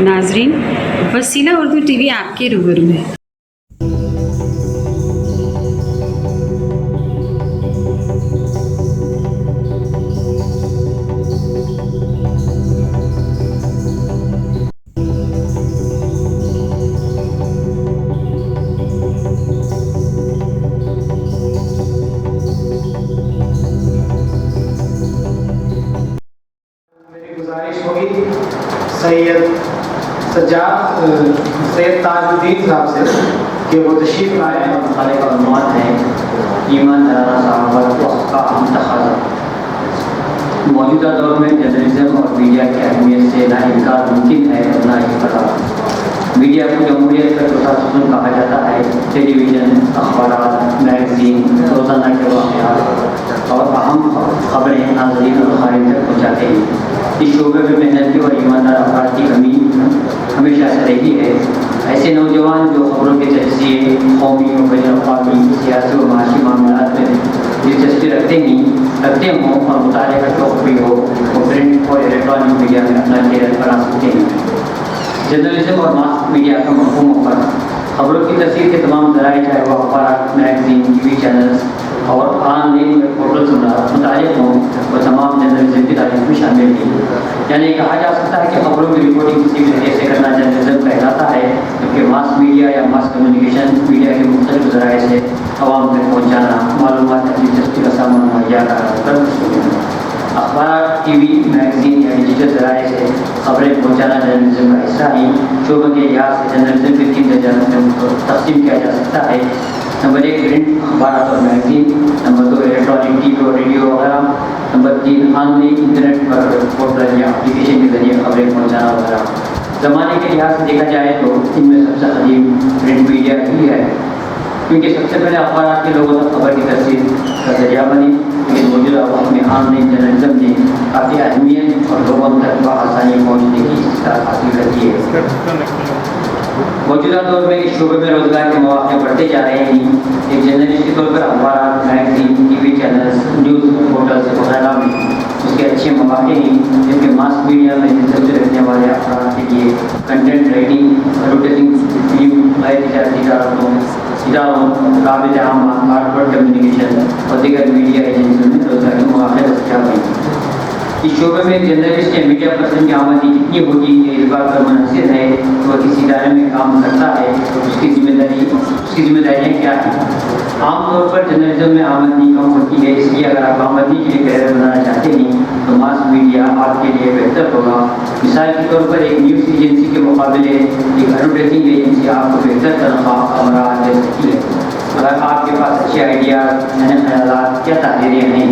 नाजरीन, वसीला उर्दू टीवी आपके रूबरू है। गुजारिश होगी सैयद ताजुद्दीन साहब से कि वो तशरीफ लाए हैं और खाने का अनुमान है ईमानदारा साहब का अहम तकाज़ा। मौजूदा दौर में जर्नलिज्म और मीडिया की अहमियत से ना इनकार मुमकिन है और ना ही पता। मीडिया को जमहूरियत का चौथा सुतून कहा जाता है। टेलीविज़न, अखबार, मैगजीन रोज़ाना के वाक़यात और अहम खबरें नाज़रीन और ख़ारिज तक पहुँचाते हैं। इस शोबे में मेहनती और ईमानदार अफराद की कमी हमेशा से रही है। ऐसे नौजवान जो खबरों के तजिए कौमी और बैनुल-अक़वामी सियासी और माशी मामलात में दिलचस्पी रखते हों और मुताले का शौक़ भी हो, वो प्रिंट और इलेक्ट्रॉनिक मीडिया में अपना कैरियर बना सकते हैं। जर्नलिज्म और मास मीडिया का मफ़हूम पर खबरों की तस्वीर के तमाम ज़राए, चाहे वो अखबार, मैगजीन, टीवी चैनल्स और ऑनलाइन पोर्टल से मुतालिक हों, वो तमाम जर्नलिज्म की तारीफ में शामिल है। यानी कहा जा सकता है कि खबरों की रिपोर्टिंग किसी भी तरीके से करना जर्नलिज्म कहलाता है, जबकि मास मीडिया या मास कम्युनिकेशन मीडिया के मुख्तलिफ ज़राए से अवाम तक पहुँचाना, मालूमात की दिलचस्पी का सामान मुहैया कराना। अखबार, टीवी, मैगजीन या डिजिटल ज़राए से खबरें पहुँचाना जर्नलिज्म का हिस्सा ही शोबे के लिहाज से जर्नलिज्म के 3 दर्जे में तकसीम किया जा सकता है। नंबर 1 प्रिंट अखबार और मैगजीन, नंबर 2 इलेक्ट्रॉनिक टीवी और रेडियो वगैरह, नंबर 3 ऑनलाइन इंटरनेट पर पोर्टल या एप्लीकेशन के जरिए खबरें पहुँचाना वगैरह। ज़माने के लिहाज से देखा जाए तो इनमें सबसे कदीम प्रिंट मीडिया ही है, क्योंकि सबसे पहले अखबार के लोगों तक खबर की तस्वीर का जरिया बनी। लेकिन मौजूदा वक्त में ऑनलाइन जर्नलिज्म ने काफ़ी अहमियत और लोगों तक बआसानी पहुँचने की इस्तात हासिल कर दी है। मौजूदा दौर में इस शोबे में रोज़गार के मौके बढ़ते जा रहे हैं। एक जर्नलिस्ट के तौर पर अखबार, magazine, TV channels, news portals वगैरह में उसके अच्छे मौके हैं, जबकि मास मीडिया में दिलचस्पी रखने वाले अफराद के लिए कंटेंट राइटिंग, एडवर्टाइजिंग, फिल्म, गैर तिजारती इदारों, राबिता आमा, कॉर्पोरेट कम्युनिकेशन और दीगर मीडिया एजेंसियों में रोज़गार के मौके दस्तयाब हैं। इस शोबे में जर्नलिस्ट या मीडिया पर्सन की आमदनी कितनी होगी ये इस बात पर मुनहसिर है कि वह किस इदारे में काम करता है और उसकी जिम्मेदारियाँ क्या हैं। आमतौर पर जर्नलिज्म में आमदनी कम होती है, इसलिए अगर आप आमदनी के लिए कैरियर बनाना चाहते हैं तो मास मीडिया आपके लिए बेहतर होगा। मिसाल के तौर पर एक न्यूज़ एजेंसी के मुकाबले एक एडवर्टाइजिंग एजेंसी आपको बेहतर तनख्वाह और राहत दे सकती है, अगर आपके पास अच्छे आइडियाज़ यानी ख्यालात या तहरीरें हैं।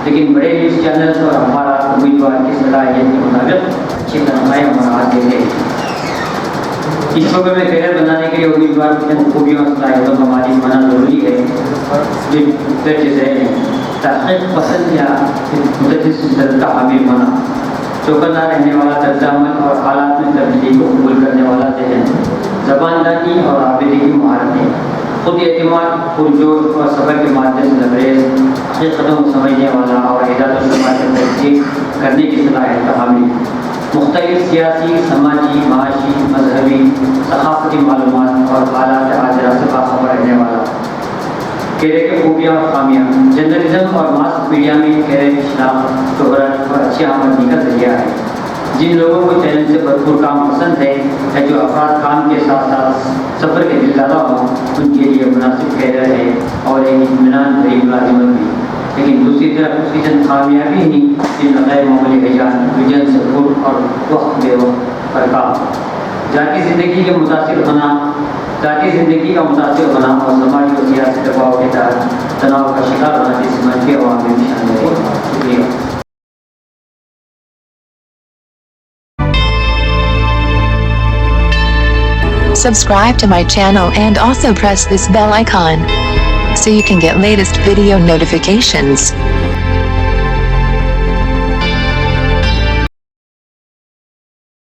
लेकिन बड़े न्यूज़ चैनल्स और हमारा उम्मीदवार की सलाहियत के मुताबिक अच्छी तनख्वाहें और राहत देते हैं। इस शोबे में कैरियर बनाने के लिए उम्मीदवार को चंद खूबियों और सलाहियतों का मालिक होना ज़रूरी है, जैसे तहक़ीक़ पसंद या मुतजस्सिस दर्द का हामिल होना, चौकन्ना रहने वाला तर्जुमान और हालात में तब्दीली को कबूल करने वाला ज़हन, ज़बानदानी और आबिदी की महारतें, खुद एतमाद, पुरजोश और सब्र के माध्यम से लबरेज, हकीकतों को समझने वाला और हिदायत और समाज से तहक़ीक़ करने की सलाहियत का हामिल, मुख्तलिफ सियासी, समाजी, माशी, मजहबी, सक़ाफ़ती मालूमात और हालात हाज़िरा से बाखबर रहने वाला। कैरियर की खूबियाँ और खामियाँ। जर्नलिज्म और मास मीडिया में कैरियर की शनाख्त, शोहरत और अच्छी आमदनी का जरिया है। जिन लोगों को चैलेंज से भरपूर काम पसंद है या जो अफराद काम के साथ साथ सफ़र के दिलदारा हों, उनके लिए मुनासिब कैरियर है और एक इत्मीनान भरी मुलाजिमत भी। लेकिन दूसरी तरफ उसकी चंद खामियाँ भी नहीं, जिनमें गैर मामूली हिजान, विजन से भूल और वक्त बेवक्त पर काम, ज़ाती ज़िंदगी का मुतासिर होना और समाजी और सियासी दबाव के तहत तनाव का शिकार होना जैसी मंफी अवामिल में शामिल है। शुक्रिया। Subscribe to my channel and also press this bell icon so you can get latest video notifications.